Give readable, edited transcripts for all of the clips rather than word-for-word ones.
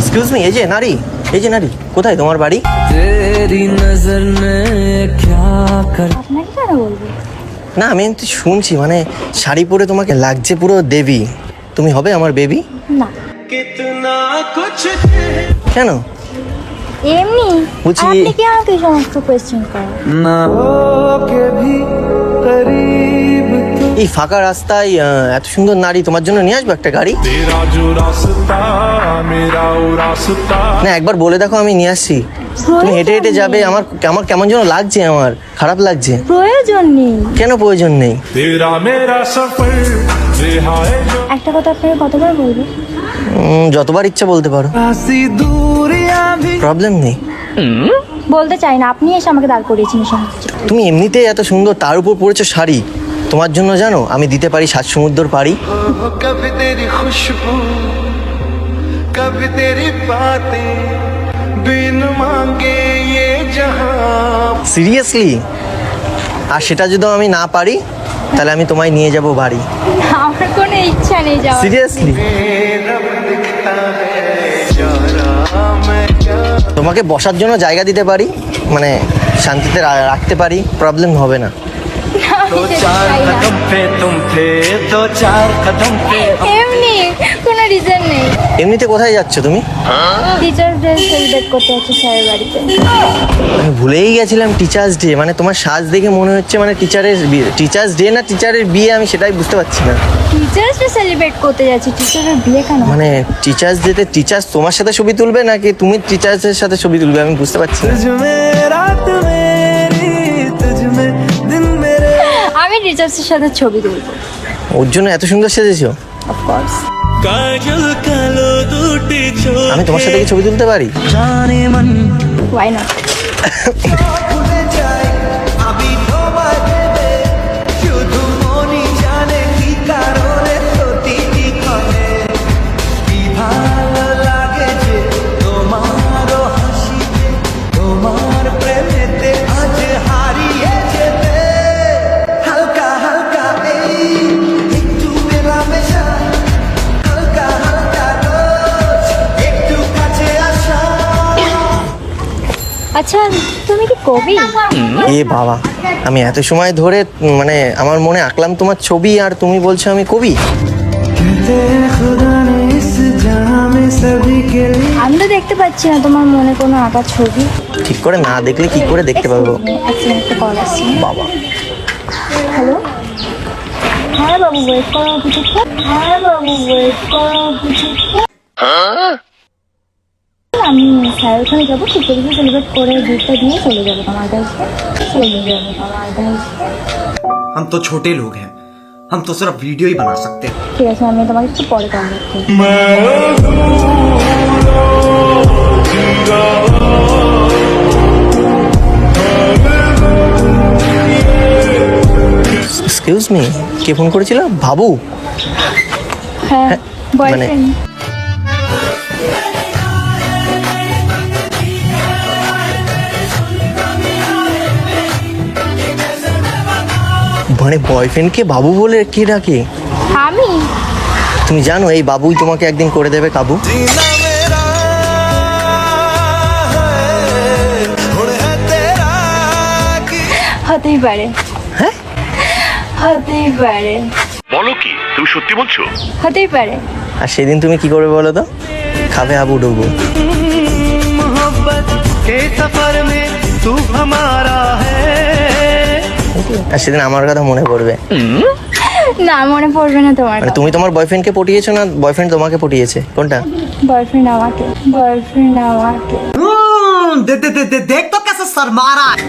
Excuse me, এই যে নারী, এই যে নারী, কোথায় তোমার বাড়ি? আপনাকে কেন বলবো? না আমি তো শুনছি মানে শাড়ি পরে তোমাকে লাগছে পুরো দেবী। তুমি হবে আমার বেবি? না, কেন? এমনি। বলছি আপনি কি আমাকে এই সমস্ত কোয়েশ্চেন করেন? এই ফাঁকা রাস্তায় এত সুন্দর নারী, তোমার জন্য নিয়ে আসবো একটা গাড়ি? না একবার বলে দেখো আমি নিয়ে আসছি। তুমি হেঁটে হেঁটে যাবে, আমার আমার কেমন যেন লাগছে, আমার খারাপ লাগছে। প্রয়োজন নেই। কেন প্রয়োজন নেই? একটা কথা আপনাকে কতবার বলবো? যতবার ইচ্ছা বলতে পারো, প্রবলেম নেই। বলতে চাই না, আপনি এসে আমাকে দাঁড় করিয়েছেন এই সমস্ত কিছু। তুমি এমনিতেই এত সুন্দর, তার উপর পড়েছো শাড়ি। তোমার জন্য জানো আমি দিতে পারি 7 সমুদ্র পাড়ি। कभी तेरी खुशबू कभी तेरी बातें बिन मांगे ये जहां। সিরিয়াসলি? আর সেটা যদি আমি না পারি তাহলে আমি তোমায় নিয়ে যাব বাড়ি। আমার কোনো ইচ্ছা নেই যাওয়ার। সিরিয়াসলি? रब दिखता है जरा मैं क्या তোমাকে বসার জন্য জায়গা দিতে পারি, মানে শান্তিতে রাখতে পারি, প্রবলেম হবে না। दो चार कदम पे तुम थे, दो चार कदम पे এমনি কোনো রিজন নেই। এমনিতে কোথায় যাচ্ছ তুমি? টিচার্স ডে সেলিব্রেট করতে যাচ্ছি স্যারের বাড়িতে। আমি ভুলেই গেছিলাম টিচার্স ডে। মানে তোমার সাজ দেখে মনে হচ্ছে মানে টিচার্স ডে না টিচারের বিয়ে, আমি সেটাই বুঝতে পারছি না। টিচার্স ডে সেলিব্রেট করতে যাচ্ছি, টিচারের বিয়ে কেন? মানে টিচার্স ডেতে টিচার্স তোমার সাথে ছবি তুলবে নাকি তুমি টিচার্সের সাথে ছবি তুলবে, আমি বুঝতে পারছি না। तुझ में रात मेरी, तुझ में दिन मेरे। আমি টিচার্সের সাথে ছবি তুলবো। ওর জন্য এত সুন্দর সেজেছো? অফকোর্স। काजल कालो दूटी আমি তোমার সাথে কি ছবি তুলতে পারি? जाने मन ওয়াই নট? ভুলে যাই আমি তোমাকে শুধু মনি জানে কি কারণে প্রতিটি ক্ষণে কি ভালো লাগে যে তোমার হাসিতে, তোমার প্রেমেতে আজ হারিয়ে যেতে। হালকা হালকা এই একটু মেলামেশা, হালকা হালকা রোজ একটু কাছে আসা। আচ্ছা, তুমি কি কবি? এ বাবা, আমি এত সময় ধরে মানে আমার মনে আঁকলাম তোমার ছবি, আর তুমি বলছো আমি কবি? कहते हैं खुदा ने इस जहां में सभी के लिए। আমি তো দেখতে পাচ্ছি না তোমার মনে কোনো আঁকা ছবি। ঠিক করে না দেখলে কি করে দেখতে পারবো? আচ্ছা, একটা কল আসছে। বাবা, হ্যালো। হ্যাঁ বাবু, ওয়েট করো কিছুক্ষণ। হ্যাঁ বাবু, ওয়েট করো কিছুক্ষণ। আমি স্যার ওখানে যাবো, টিচার্স সেলিব্রেট করে গিফটটা দিয়ে চলে যাবো তোমার কাছে। চলে যাবো তোমার কাছে। हम तो छोटे लोग हैं, हम तो सिर्फ वीडियो ही बना सकते हैं। ঠিক আছে, আমি তোমাকে একটু পরে কল করছি। এক্সকিউজ মি, কে ফোন করেছিল? বাবু? হ্যাঁ, মানে- বয়ফ্রেন্ড। মানে বয়ফ্রেন্ডকে বাবু বলে কে ডাকে? আমি? তুমি জানো এই বাবুই তোমাকে একদিন করে দেবে কাবু। जीना मेरा है, गुण है तेरा कि হতেই পারে। হ্যাঁ? হতেই পারে। বলো কি, তুমি সত্যি বলছো? হতেই পারে। আর সেদিন তুমি কি করবে বলো তো? খাবে হাবু ডুবু। मोहब्बत के सफर में तू हमारा है। আর সেদিন আমার কথা মনে পড়বে। না, মনে পড়বে না তোমার মানে তুমি তোমার বয়ফ্রেন্ডকে পটিয়েছো না বয়ফ্রেন্ড তোমাকে পটিয়েছে, কোনটা? বয়ফ্রেন্ড আমাকে। বয়ফ্রেন্ড আমাকে। देख तो कैसे सर मारा है।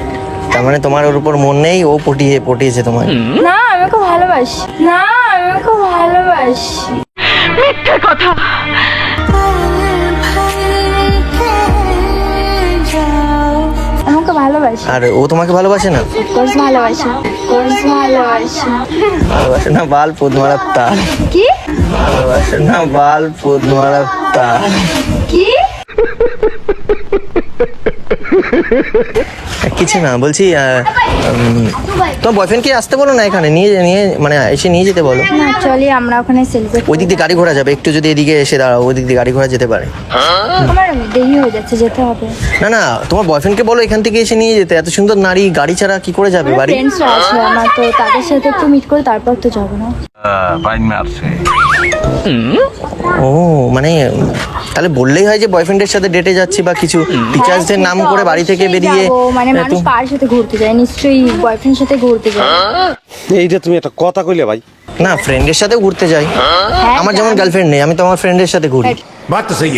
তার মানে তোমার ওর উপর মন নেই, ও পটিয়েছে তোমায়। না, আমি ওকে ভালোবাসি। না, আমি ওকে ভালোবাসি। মিথ্যে কথা। আমি ওকে ভালোবাসি। আর ও তোমাকে ভালোবাসে না? কোর্স ভালোবাসি। কোর্স ভালোবাসি। ভালোবাসে না বাল পোদ মারার তার। কি? ভালোবাসে না বাল পোদ মারার তার। কি? কিছু না, বলছি তোমার বয়ফ্রেন্ডকে আসতে বলো না এখানে, নিয়ে নিয়ে মানে এসে নিয়ে যেতে বলো। না চলি আমরা ওখানে সেলিব্রেট। ওই দিক দিয়ে গাড়ি ঘোড়া যাবে, একটু যদি এদিকে এসে দাঁড়াও, ওই দিক দিয়ে গাড়ি ঘোড়া যেতে পারে। আমার দেরি হয়ে যাচ্ছে, যেতে হবে। না না, তোমার বয়ফ্রেন্ডকে বলো এখান থেকে এসে নিয়ে যেতে, এত সুন্দর নারী গাড়ি ছাড়া কি করে যাবে বাড়ি? ফ্রেন্ডসরা আছে আমার, তো তাদের সাথে একটু মিট করে তারপর তো যাবো না। ও মানে তাহলে বললেই হয় যে বয়ফ্রেন্ডের সাথে ডেটে যাচ্ছি বা কিছু, টিচার্স ডে নাম করে বাড়ি থেকে বেরিয়ে যাবো, মানে মানুষ কার সাথে ঘুরতে যায়, নিশ্চয়ই বয়ফ্রেন্ডের সাথে ঘুরতে যায়। এইটা তুমি একটা কথা কইলে ভাই। না ফ্রেন্ডের সাথেও ঘুরতে যাই, হ্যাঁ, আমার যেমন যাবো। গার্লফ্রেন্ড নেই, আমি তো আমার ফ্রেন্ডের সাথে ঘুরি। বাত তো সহি